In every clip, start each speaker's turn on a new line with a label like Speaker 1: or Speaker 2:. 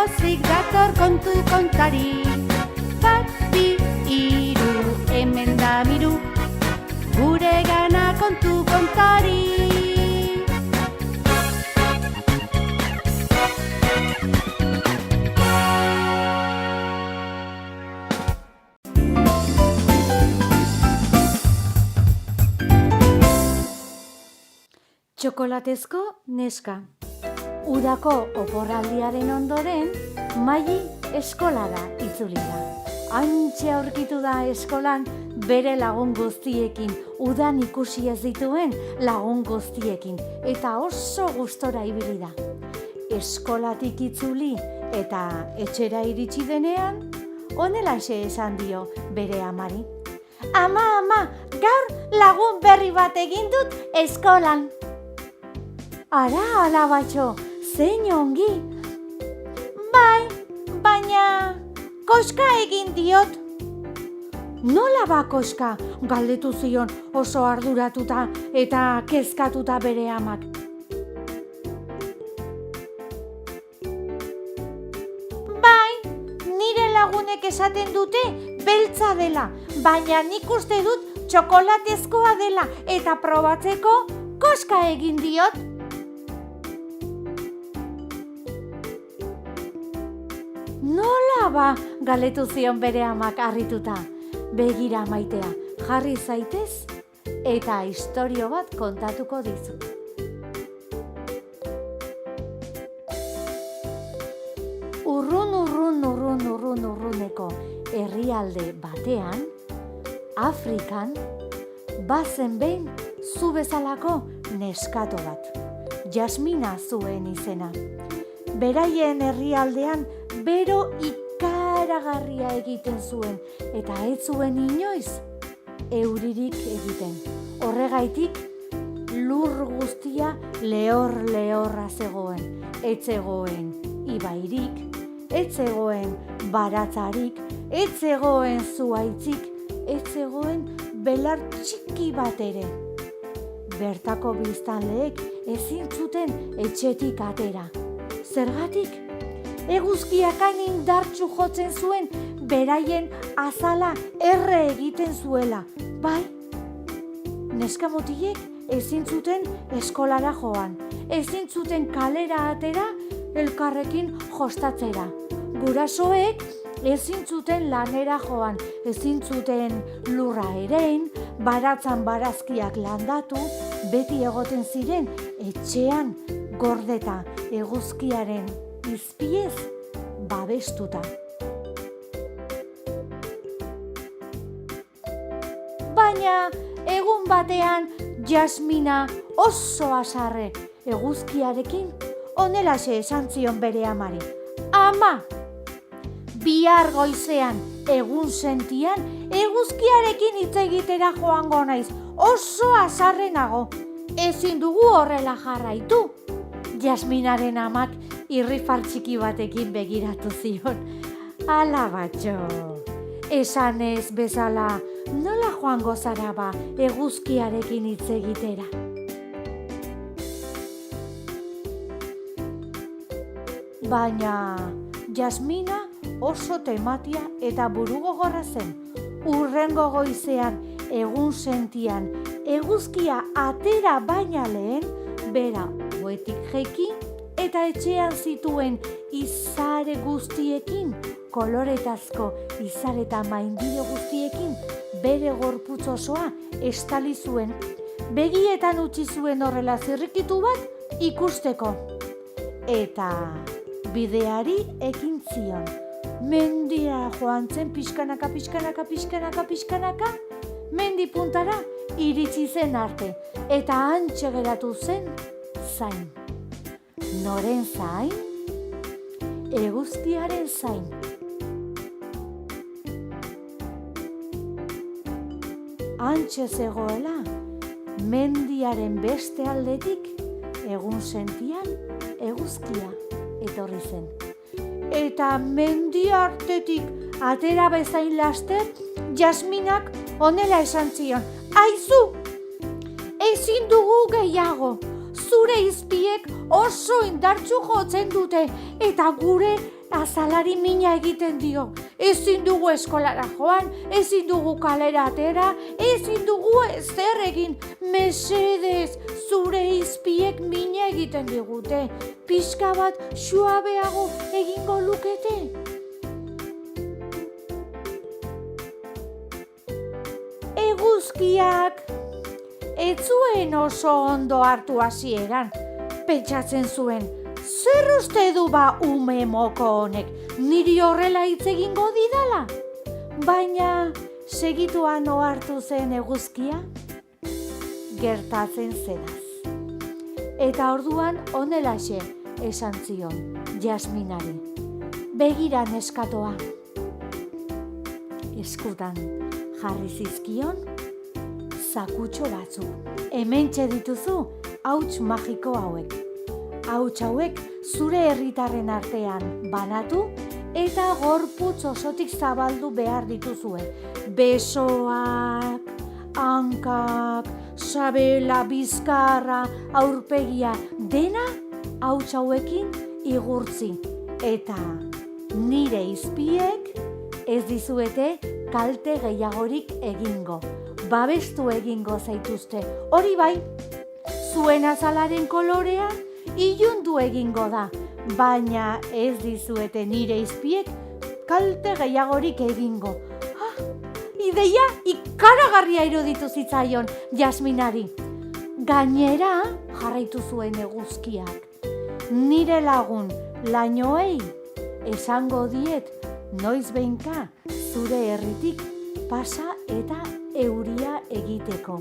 Speaker 1: pozik dator kontu kontari. Bat, bi, hiru, hemen da miru, gure gana kontu kontari. Txokolatezko neska. Udako oporraldiaren ondoren, Maili eskolara itzuli da. Hantxe aurkitu da eskolan bere lagun guztiekin, udan ikusi ez dituen lagun guztiekin, eta oso gustora ibili da. Eskolatik itzuli eta etxera iritsi denean, honelaxe esan dio bere amari. Ama, gaur lagun berri bat egin dut eskolan. Ara, alabatxo, zein ongi. Bai, baina koska egin diot. Nola ba koska? Galdetu zion oso arduratuta eta kezkatuta bere amak. Bai, nire lagunek esaten dute beltza dela, baina nik uste dut txokolatezkoa dela eta probatzeko koska egin diot. Nola ba, galdetu zion bere amak harrituta. Begira maitea, jarri zaitez eta istorio bat kontatuko dizut. Urruneko herrialde batean, Afrikan, bazen behin zu bezalako neskato bat. Jasmina zuen izena. Beraien herrialdean bero ikaragarria egiten zuen eta ez zuen inoiz euririk egiten. Horregaitik lur guztia lehor-lehorra zegoen. Ez zegoen ibairik, ez zegoen baratzarik, ez zegoen zuaitzik, ez zegoen belar txiki bat ere. Bertako biztanleek ezin zuten etxetik atera. Zergatik? Eguzkiak hain indartsu jotzen zuen, beraien azala erre egiten zuela. Bai, neskamutilek ezin zuten eskolara joan, ezin zuten kalera atera elkarrekin jostatzera. Gurasoek ezin zuten lanera joan, ezin zuten lurra erein, baratzan barazkiak landatu, beti egoten ziren etxean gordeta eguzkiaren izpiez babestuta. Baina egun batean Jasmina oso haserre eguzkiarekin honelaxe esan zion bere amari. Ama, bihar goizean egun sentian eguzkiarekin hitz egitera joango naiz, oso haserre nago. Ezin dugu horrela jarraitu. Jasminaren amak irrifar txiki batekin begiratu zion. Alabatxo, esan ez bezala, nola joango zara ba eguzkiarekin hitz egitera? Baina Jasmina oso tematia eta burugogorra zen. Hurrengo goizean egun sentian eguzkia atera baina lehen, bera ohetik jaiki eta etxean zituen izare guztiekin, koloretazko izare eta maindilo guztiekin, bere gorputz osoa estali zuen. Begietan utzi zuen horrela zirrikitu bat ikusteko. Eta bideari ekin zion. Mendia joan zen pixkanaka, mendi puntara iritsi zen arte, eta hantxe geratu zen zain. Noren zain? Eguzkiaren zain. Hantxe zegoela, mendiaren beste aldetik, egun sentian eguzkia etorri zen. Eta mendi artetik atera bezain laster, Jasminak honela esan zion. Aizu, ezin dugu gehiago. Zure izpiek oso indartsu jotzen dute eta gure azalari mina egiten dio. Ezin dugu eskolara joan, ezin dugu kalera atera, ezin dugu ezer egin. Mesedez, zure izpiek mina egiten digute. Pixka bat suabeago egingo lukete. Eguzkiak ez zuen oso ondo hartu hasieran. Pentsatzen zuen, zer uste du ba ume moko honek, niri horrela hitz egingo didala? Baina segituan ohartu zen eguzkia, gertatzen zenaz. Eta orduan honelaxe esan zion Jasminari. Begira neskatoa. Eskutan jarri zizkion zakutxo batzuk. Hementxe dituzu hauts magiko hauek. Hauts hauek zure herritarren artean banatu eta gorputz osotik zabaldu behar dituzue. Besoak, hankak, sabela, bizkarra, aurpegia, dena hauts hauekin igurtzi. Eta nire izpiek ez dizuete kalte gehiagorik egingo. Babestu egingo zaituzte. Hori bai, zuen azalaren kolorea ilundu egingo da, baina ez dizuete nire izpiek kalte gehiagorik egingo. Ideia ikaragarria iruditu zitzaion Jasminari. Gainera jarraitu zuen eguzkiak. Nire lagun lainoei esango diet noiz behinka zure herritik pasa eta euria egiteko.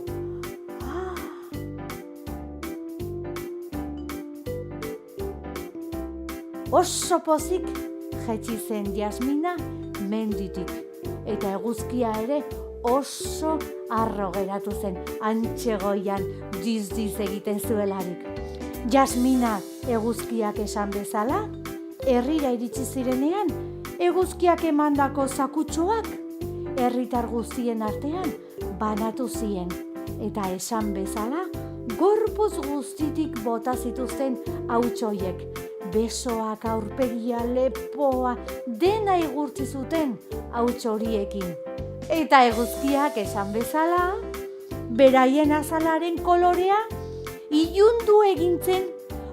Speaker 1: Oso pozik jaitsi zen Jasmina menditik, eta eguzkia ere oso harro geratu zen, antxegoian diz-diz egiten zuelarik. Jasmina eguzkiak esan bezala, herrira iritsi zirenean, eguzkiak emandako zakutxoak herritar guztien artean banatu zien, eta esan bezala, gorputz guztitik bota zituzten hauts horiek. Besoak, aurpegia, lepoa, dena igurtzi zuten hauts horiekin. Eta eguzkiak esan bezala, beraien azalaren kolorea ilundu egintzen,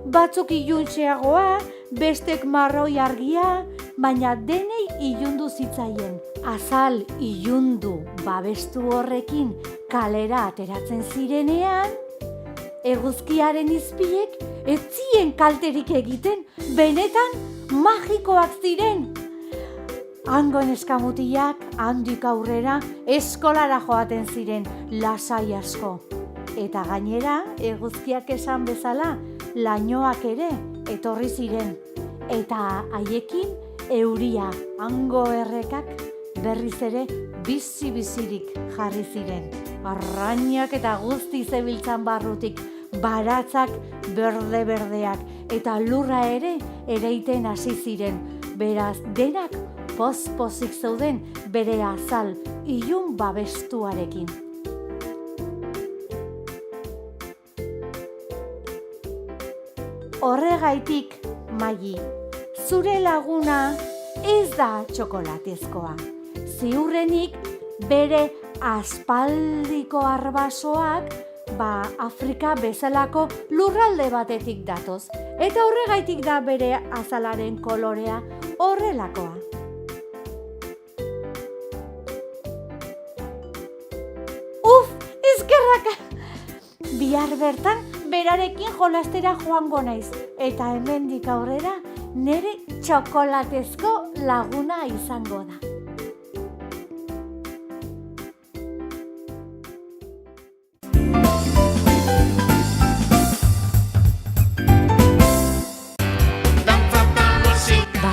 Speaker 1: batzuk iluntxeagoa, bestek marroi argia, baina denei ilundu zitzaien. Azal ilundu babestu horrekin kalera ateratzen zirenean, eguzkiaren izpiek ez zien kalterik egiten, benetan magikoak ziren. Hango neskamutiak handik aurrera eskolara joaten ziren lasai asko. Eta gainera, eguzkiak esan bezala, lainoak ere etorri ziren. Eta haiekin euria, hango errekak berriz ere bizi-bizirik jarri ziren. Arrainak eta guzti zebiltzan barrutik, baratzak berde-berdeak eta lurra ere ereiten hasi ziren. Beraz, denak poz-pozik zeuden bere azal ilun babestuarekin. Horregaitik, Maili, zure laguna ez da txokolatezkoa. Ziurrenik bere aspaldiko arbasoak Afrika bezalako lurralde batetik datoz, eta horregaitik da bere azalaren kolorea horrelakoa. Eskerrak! Bihar bertan berarekin jolastera joango naiz, eta hemendik aurrera nire txokolatezko laguna izango da.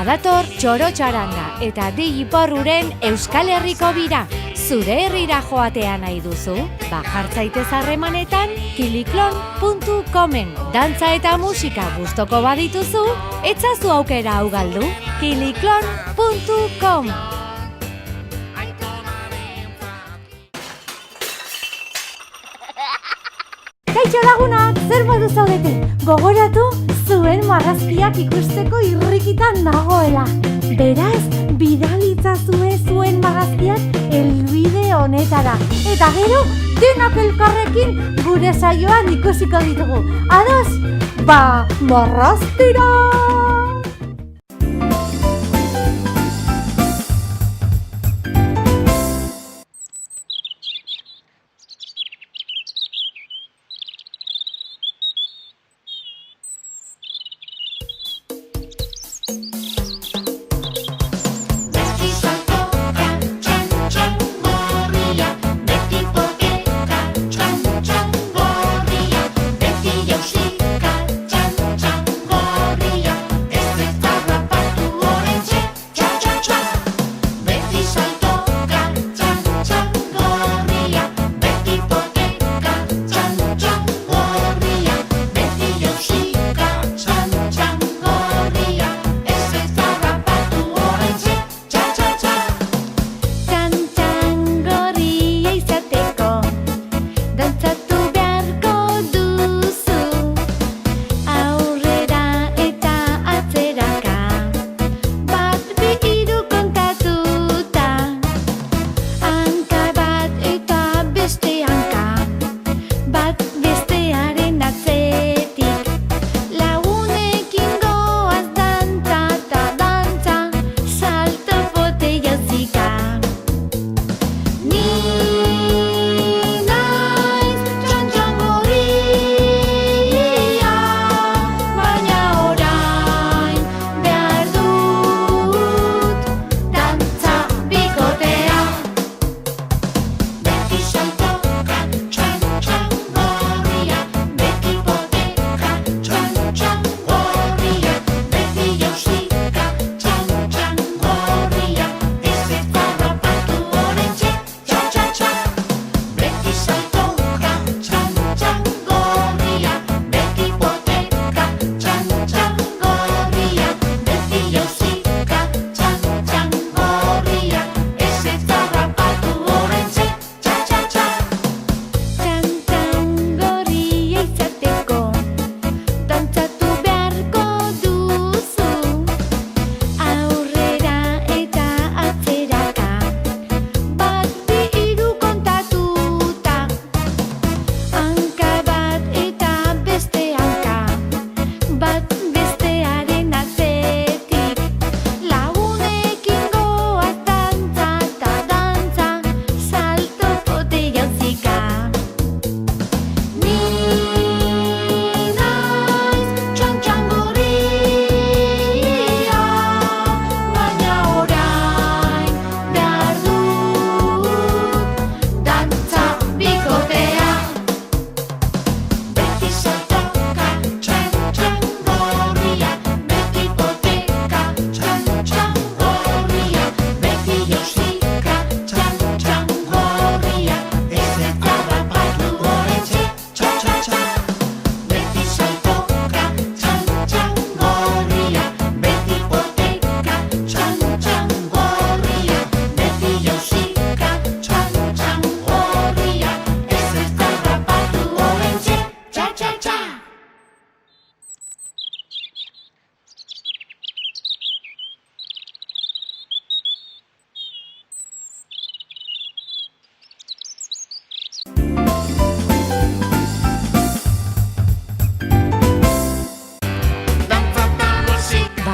Speaker 2: Badator txoro txaranga eta Di Iporruren Euskal Herriko bira. Zure herrira joatea nahi duzu? Jartzaitez harremanetan kiliklon.comen. Dantza eta musika gustoko badituzu, etzazu aukera hau galdu. kiliklon.com.
Speaker 1: Kaixo lagunak, zer modu zaudete? Gogoratu zuen marrazkiak ikusteko irrikitan nagoela. Beraz, bidalitzazue zuen magazkiak helbide honetara. Eta gero, denak elkarrekin gure saioan ikusiko ditugu. Ados? Ba, marraztira!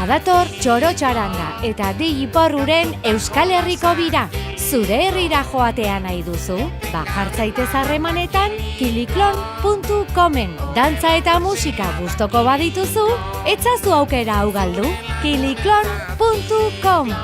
Speaker 2: Badator txoro txaranga eta di iporruren Euskal Herriko bira. Zure herrira joatea nahi duzu? Jartzaitez harremanetan kiliklon.comen. Dantza eta musika gustoko badituzu, etzazu aukera hau galdu. kiliklon.com